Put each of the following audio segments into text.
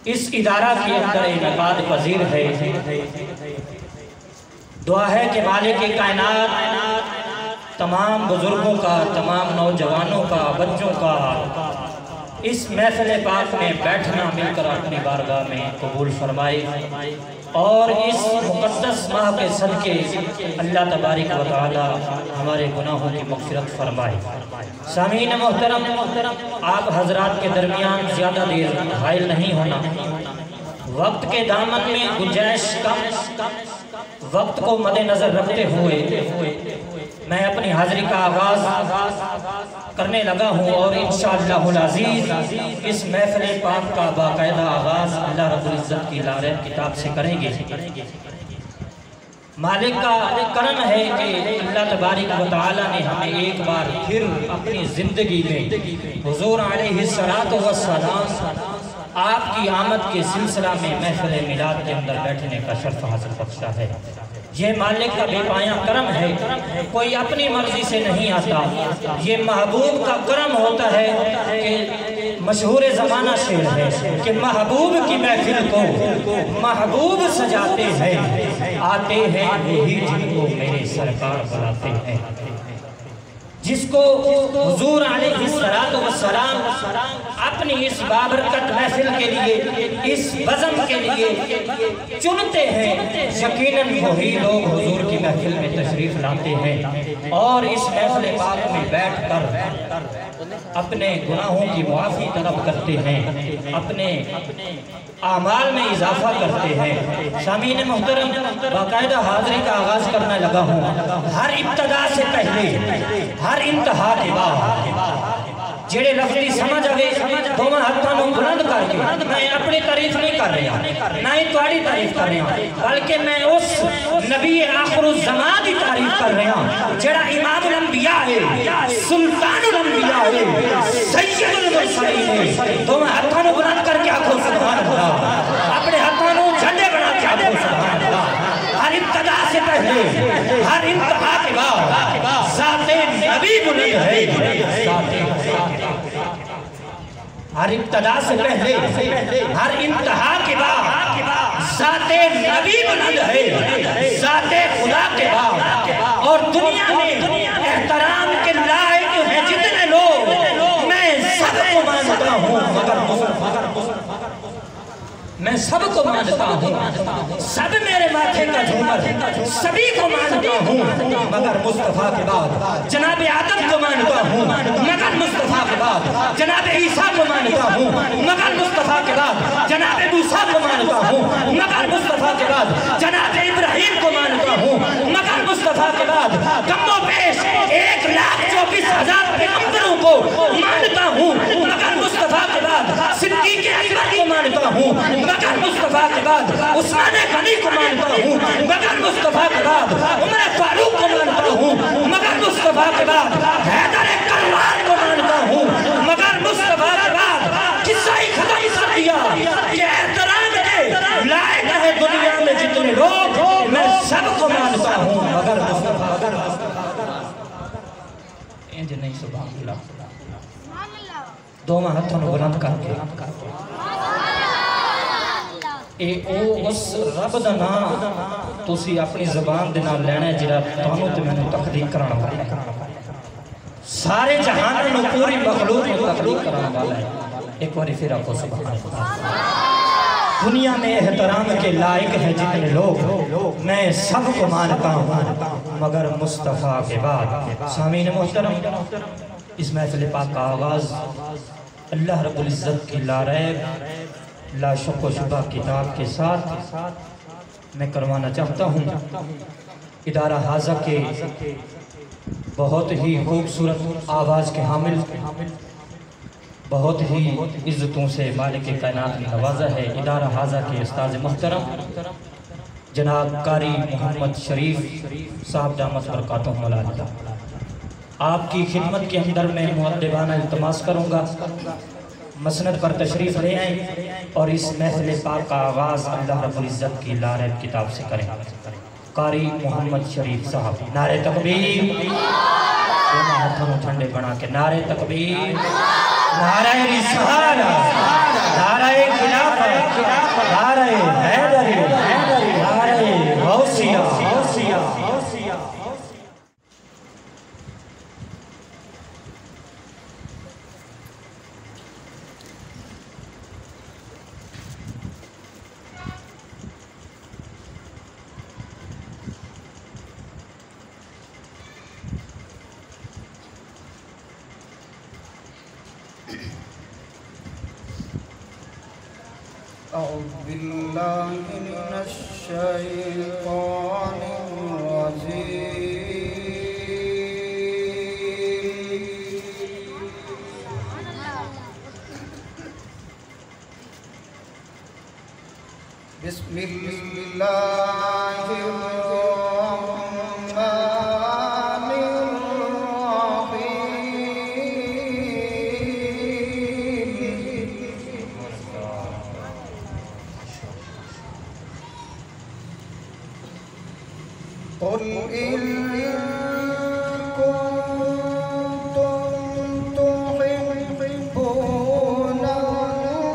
اس ادارہ کے اندر انعقاد پذیر ہے۔ دعا ہے کہ مالک کائنات تمام بزرگوں کا، تمام نوجوانوں کا، بچوں کا اس محفل پاک میں بیٹھنا مل کر اپنی بارگاہ میں قبول فرمائے، اور اس مقدس ماہ کے صدقے اللہ تبارک و تعالی ہمارے گناہوں کی مغفرت فرمائے۔ سامعین محترم، آپ حضرات کے درمیان زیادہ دیر حائل نہیں ہونا، وقت کے دامن میں گنجائش کم، وقت کو مد نظر رکھتے ہوئے میں اپنی حاضری کا آغاز کرنے لگا ہوں، اور انشاءاللہ العزیز اس محفل پاک کا باقاعدہ آغاز اللہ رب العزت کی لارب کتاب سے کریں گے۔ مالک کا کرم ہے کہ اللہ تبارک و تعالی نے ہمیں ایک بار پھر اپنی زندگی میں حضور علیہ السلام آپ کی آمد کے سلسلہ میں محفل میلاد کے اندر بیٹھنے کا شرف حاصل بخشا ہے۔ یہ مالک کا بے پایاں کرم ہے، کوئی اپنی مرضی سے نہیں آتا، یہ محبوب کا کرم ہوتا ہے کہ مشہور زمانہ شعر ہے کہ محبوب کی محفل کو محبوب سجاتے ہیں، آتے ہیں وہی جن کو میرے سرکار بلاتے ہیں۔ جس کو حضور علیہ السلام اپنی اس بابرکت محفل کے لیے، اس بزم کے لیے چنتے ہیں، یقیناً وہی لوگ حضور کی محفل میں تشریف لاتے ہیں اور اس محفل پاک میں بیٹھ کر اپنے گناہوں کی معافی طلب کرتے ہیں، اپنے اعمال میں اضافہ کرتے ہیں۔ سامعین محترم، باقاعدہ حاضری کا آغاز کرنے لگا ہوں۔ ہر ابتدا سے پہلے، ہر انتہا کے بعد جڑے لفظی سمجھ آگے دوما ہاتھاں نوں بلند کر کے میں اپنی تعریف نہیں کر رہا، نہ ہی تواڈی تعریف کر رہا، بلکہ میں اس نبی آخر الزمان کی تعریف کر رہا جڑا امام الانبیاء ہے، سلطان الانبیاء ہے، سید المرسلین ہے۔ دوما ہاتھاں نوں بلند کر کے آکھو سبحان اللہ، اپنے ہاتھاں نوں جھنڈے بنا کے آکھو سبحان اللہ۔ ہر ابتدا سے پہلے، ہر انتہا کے بعد ذات نبی بلند ہے، ہر ابتدا سے پہلے، ہر انتہا کے بعد ذات نبی بلند ہے، ذات خدا کے بعد۔ اور دنیا میں احترام کے لائق ہیں جتنے لوگ، میں سب کو مانتا ہوں میں سب کو مانتا ہوں، سب میرے ماتھے کا جھومر، سبھی کو مانتا ہوں مگر مصطفیٰ کے بعد۔ جناب آدم کو مانتا ہوں مگر مصطفیٰ کے بعد، جناب عیسیٰ کو مانتا ہوں مگر مصطفیٰ کے بعد، جناب موسیٰ کو مانتا ہوں مگر مصطفیٰ کے بعد، جناب ابراہیم کو مانتا ہوں مگر مصطفیٰ کے بعد، کم و بیش 1,24,000 پیغمبروں کو مانتا ہوں مگر مصطفیٰ کے بعد، صدیق اکبر کو مانتا ہوں مگر مصطفیٰ کے بعد، عثمان غنی کو مانتا ہوں مگر مصطفیٰ کے بعد، عمر فاروق کو مانتا ہوں مگر مصطفیٰ کے بعد، حیدر کرار کو مانتا ہوں مگر مصطفیٰ کے بعد۔ قصہ ہی ختم کر دیا کہ احترام کے لائق ہے دنیا میں جتنے لوگ، میں سب کو مانتا ہوں مگر مصطفیٰ کے بعد۔ انج نہیں سبحان اللہ، دونوں ہاتھوں نے بلند کر کے اے او اس رب دا نام تسی اپنی زبان دے نال لینا ہے جڑا تانوں تے مینوں تخلیق کرانا والا ہے، سارے جہان نوں پوری مخلوق نوں تخلیق کرانا والا ہے۔ ایک بار پھر آکھو سبحان اللہ۔ دنیا میں احترام کے لائق ہیں جتنے لوگ، میں سب کو مانتا ہوں مگر مصطفیٰ کے بعد۔ سامعین محترم، اس محفل پاک کا آغاز اللہ رب العزت کی لاریب لا شک و شبہ کتاب کے ساتھ میں کروانا چاہتا ہوں۔ ادارہ حاضہ کے بہت ہی خوبصورت آواز کے حامل، بہت ہی عزتوں سے مالک کائنات نے نوازا ہے۔ ادارہ حاضہ کے استاذ محترم جناب قاری محمد شریف صاحب دامت برکاتہم العالیہ، آپ کی خدمت کے اندر میں مؤدبانہ التماس کروں گا مسند پر تشریف لے آئیں اور اس محفل پاک کا آغاز اللہ رب العزت کی لارب کتاب سے کریں۔ قاری محمد شریف صاحب، نعرہ تکبیر، دونوں ہاتھوں ٹھنڈے بنا کے نعرہ تکبیر، نعرہ رسالہ، نعرہ خلافت، أعوذ بالله من الشيطان الرجيم. بسم الله الرحمن الرحيم. قل إن كنتم تحبون الله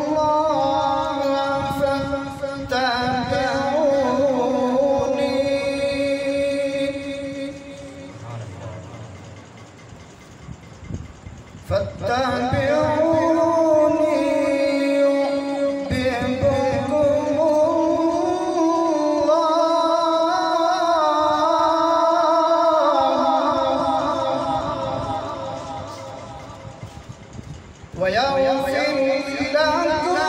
فاتبعوني يحببكم الله ويغفر لكم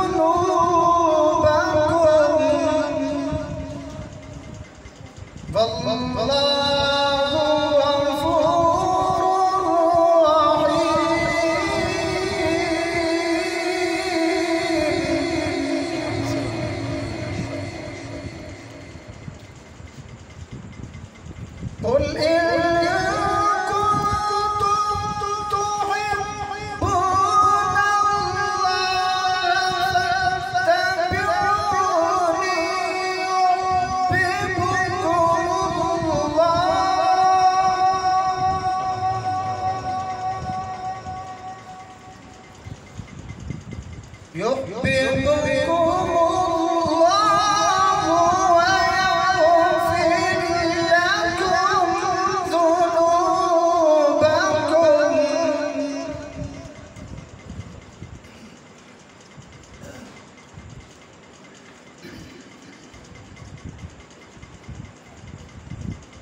ذنوبكم والله غفور رحيم. قل إن يحببكم الله ويغفر لكم ذنوبكم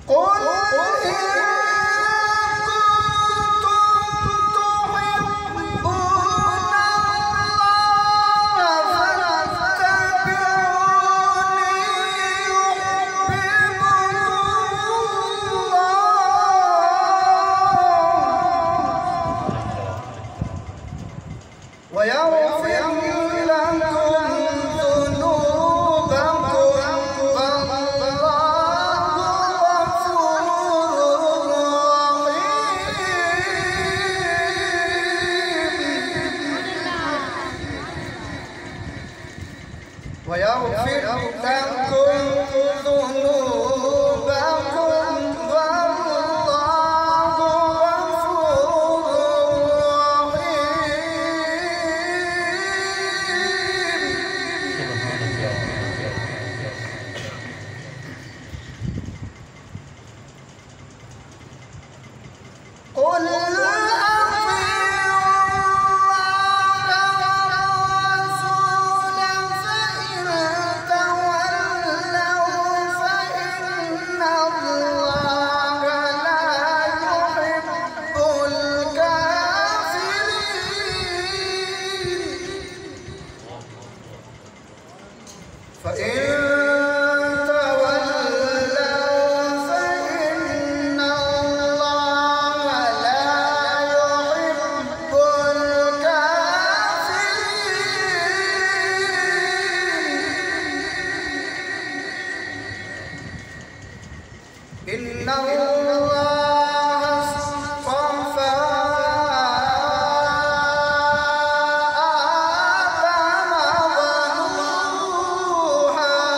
قل ويغفر لكم ذنوبكم والله غفور رحيم. ويغفر لكم ذنوبكم والله غفور قل فإن تولوا فإن الله لا يحب الكافرين. إن الله اصطفى آدم ونوحا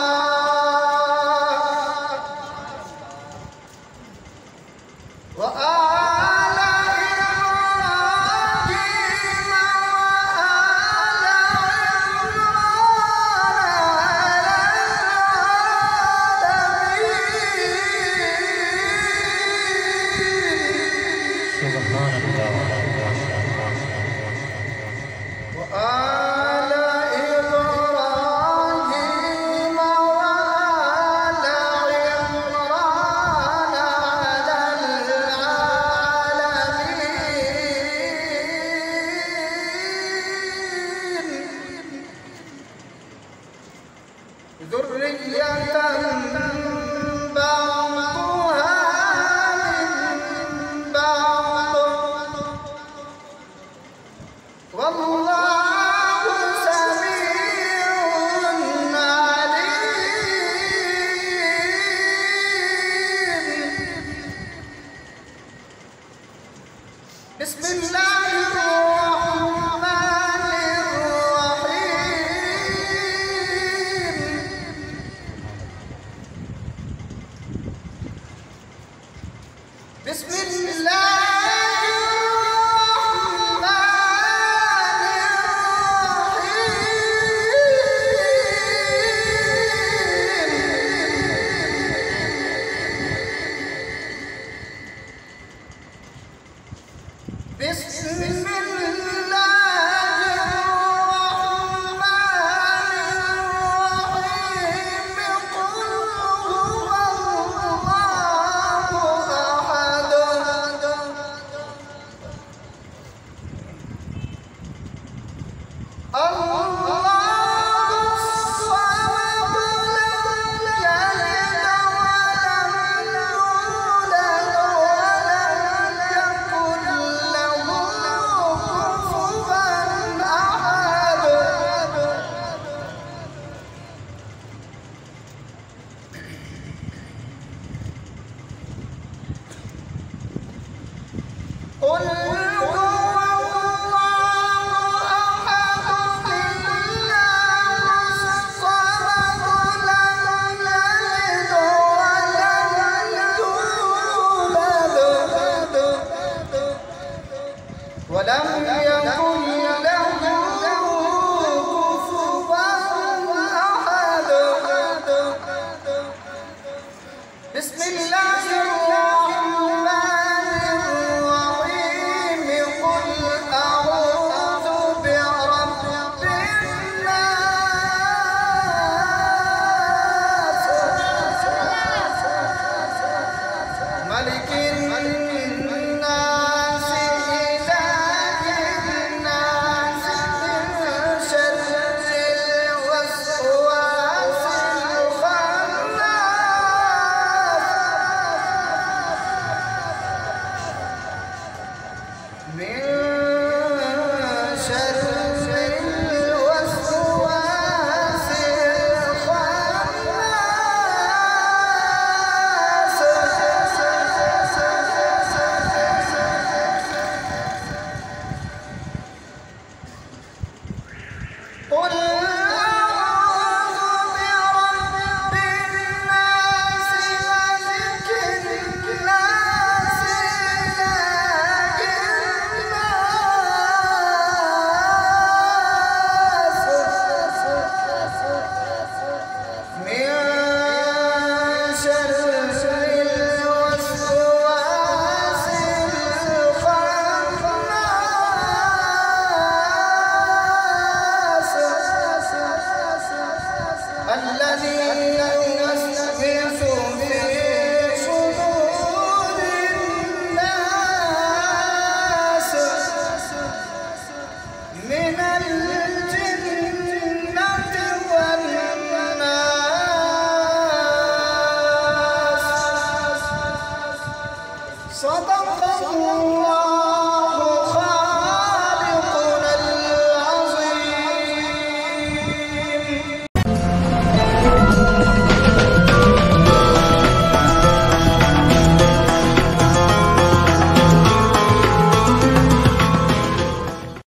ذرية بعضها من بعض والله سميع عليم. بسم الله الرحمن الرحيم. بسم الله بسم الله الرحمن الرحيم. قل هو الله أحد الله الصمد لم يلد ولم يولد ولم يكن له كفوا أحد. قل هو الله أحد الله الصمد لم يلد ولم يولد ولم يكن له كفوا أحد. بسم الله